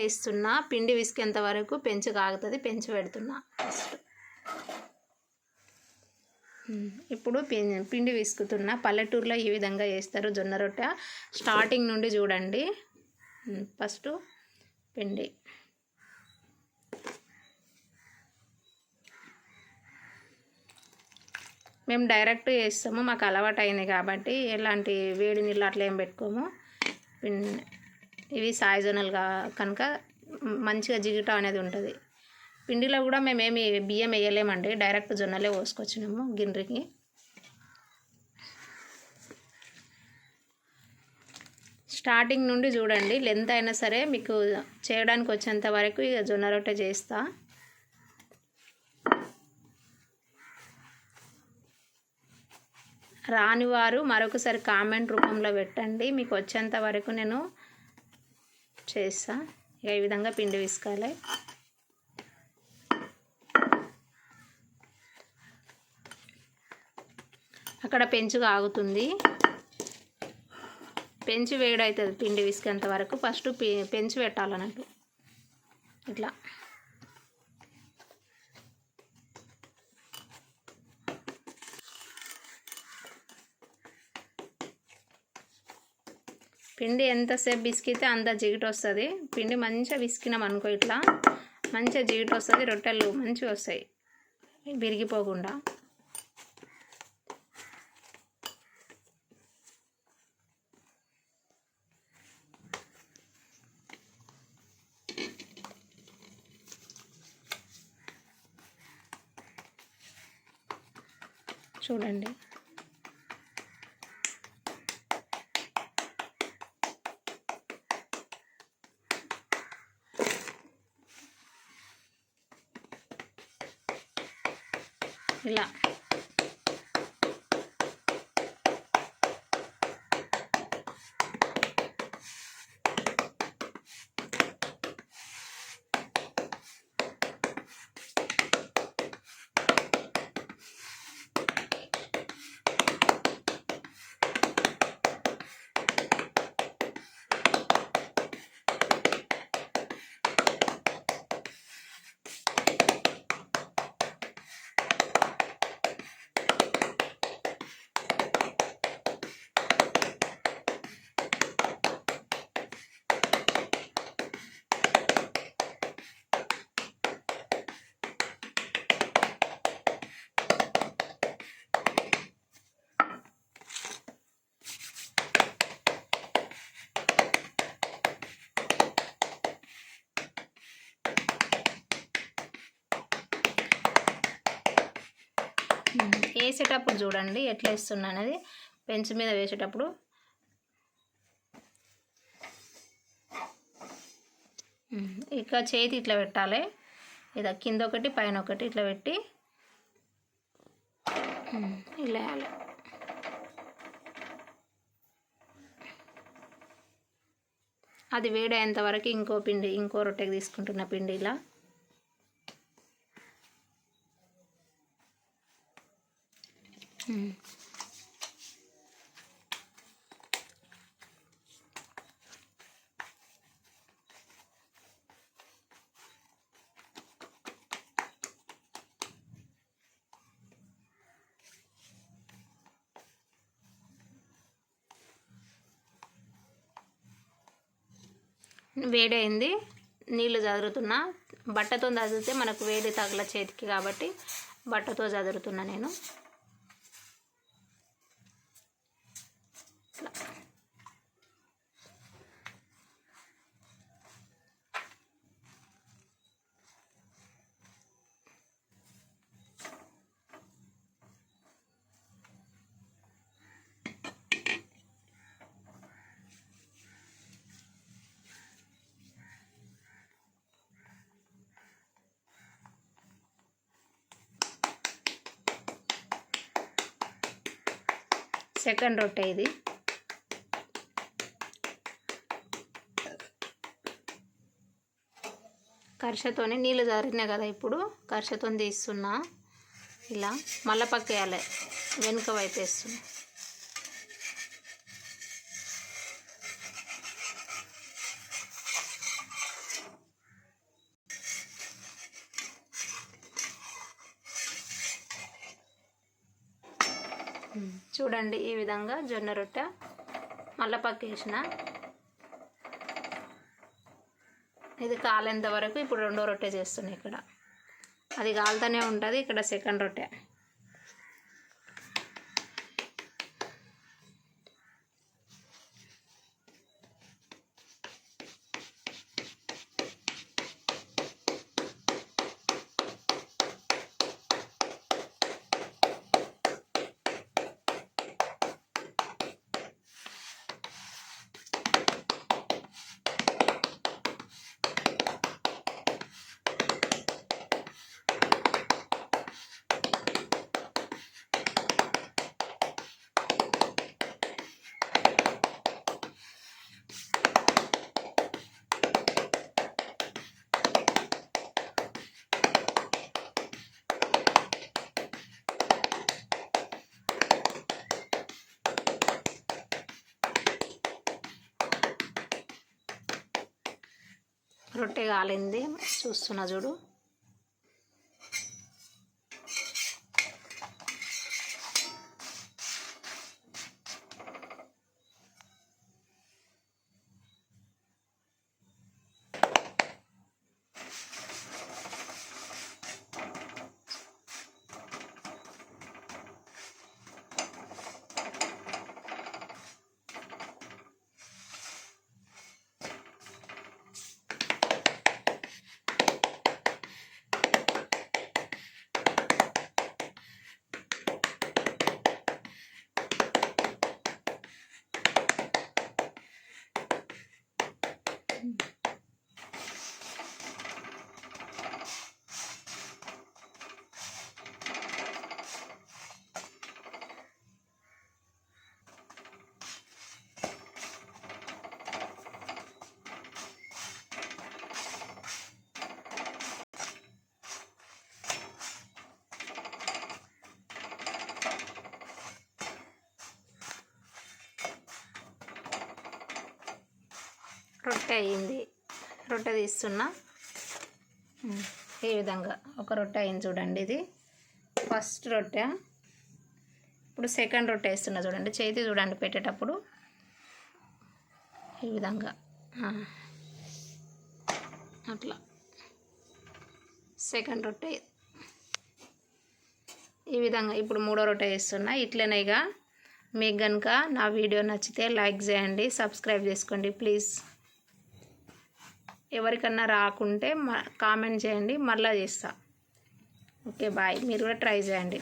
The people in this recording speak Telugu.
వేస్తున్నా. పిండి విసికేంత వరకు పెంచి కాగుతుంది, పెంచి పెడుతున్నా ఫస్ట్. ఇప్పుడు పిండి విసుకుతున్నా. పల్లెటూరులో ఈ విధంగా చేస్తారు జొన్న రొట్టె. స్టార్టింగ్ నుండి చూడండి. ఫస్ట్ పిండి మేము డైరెక్ట్ చేస్తాము, మాకు అలవాటు అయింది కాబట్టి ఎలాంటి వేడి నీళ్ళు అట్లా ఏం పెట్టుకోము. ఇవి సాయిజోనల్గా కనుక మంచిగా జిగుట అనేది ఉంటుంది. పిండిలో కూడా మేమేమి బియ్యం వేయలేమండి, డైరెక్ట్ జొన్నలే పోసుకొచ్చినాము గిన్నెకి. స్టార్టింగ్ నుండి చూడండి, లెంత్ అయినా సరే మీకు చేయడానికి వచ్చేంత వరకు ఇక జొన్న రొట్టె చేస్తా. రానివారు మరొకసారి కామెంట్ రూపంలో పెట్టండి, మీకు వచ్చేంత వరకు నేను చేస్తా. ఇక ఈ విధంగా పిండి విసుకాలి. అక్కడ పెంచుగా ఆగుతుంది, పెంచి వేడవుతుంది పిండి విసికేంత వరకు. ఫస్ట్ పెంచి పెట్టాలన్నట్టు ఇట్లా. పిండి ఎంతసేపు విసికితే అంత జిగుట వస్తుంది. పిండి మంచిగా విసికినాం అనుకో, ఇట్లా మంచిగా జిగుట వస్తుంది, రొట్టెలు మంచిగా వస్తాయి విరిగిపోకుండా. చూడండి, ఇలా వేసేటప్పుడు చూడండి ఎట్లా వేస్తున్నా అనేది. పెంచు మీద వేసేటప్పుడు ఇక చేతి ఇట్లా పెట్టాలి, ఇది కింద ఒకటి పైన ఒకటి ఇట్లా పెట్టి ఇలా వేయాలి. అది వేడేంత వరకు ఇంకో రొట్టెకి తీసుకుంటున్న పిండి ఇలా. వేడైంది, నీళ్ళు చదురుతున్నా. బట్టతో చదిరితే మనకు వేడి తగల చేతికి కాబట్టి బట్టతో చదురుతున్నా నేను. సెకండ్ రొట్టె ఇది. కర్షతోని నీళ్ళు జారినాయి కదా, ఇప్పుడు కర్షతో తీస్తున్నా. ఇలా మళ్ళీ పక్కేయాలి, వెనుక వైపు వేస్తున్నా. చూడండి ఈ విధంగా జొన్న రొట్టె మళ్ళీ పక్కేసిన. ఇది కాలేంత వరకు ఇప్పుడు రెండో రొట్టె చేస్తున్నాయి. ఇక్కడ అది కాలుతూనే ఉంటుంది. ఇక్కడ సెకండ్ రొట్టె. రొట్టె కాలింది, చూస్తున్నా చూడు. రొట్టె అయ్యింది. రొట్టె తీస్తున్నా. ఈ విధంగా ఒక రొట్టె అయింది చూడండి. ఇది ఫస్ట్ రొట్టె. ఇప్పుడు సెకండ్ రొట్టె వేస్తున్నా చూడండి. చేతి చూడండి పెట్టేటప్పుడు ఈ విధంగా అట్లా సెకండ్ రొట్టె ఈ విధంగా. ఇప్పుడు మూడో రొట్టె వేస్తున్నా. ఇట్లనే ఇక మీకు కనుక నా వీడియో నచ్చితే లైక్ చేయండి, సబ్స్క్రైబ్ చేసుకోండి ప్లీజ్. ఎవరికన్నా రాకుంటే కామెంట్ చేయండి, మళ్ళీ చేస్తా. Okay bye. మీరు కూడా ట్రై చేయండి.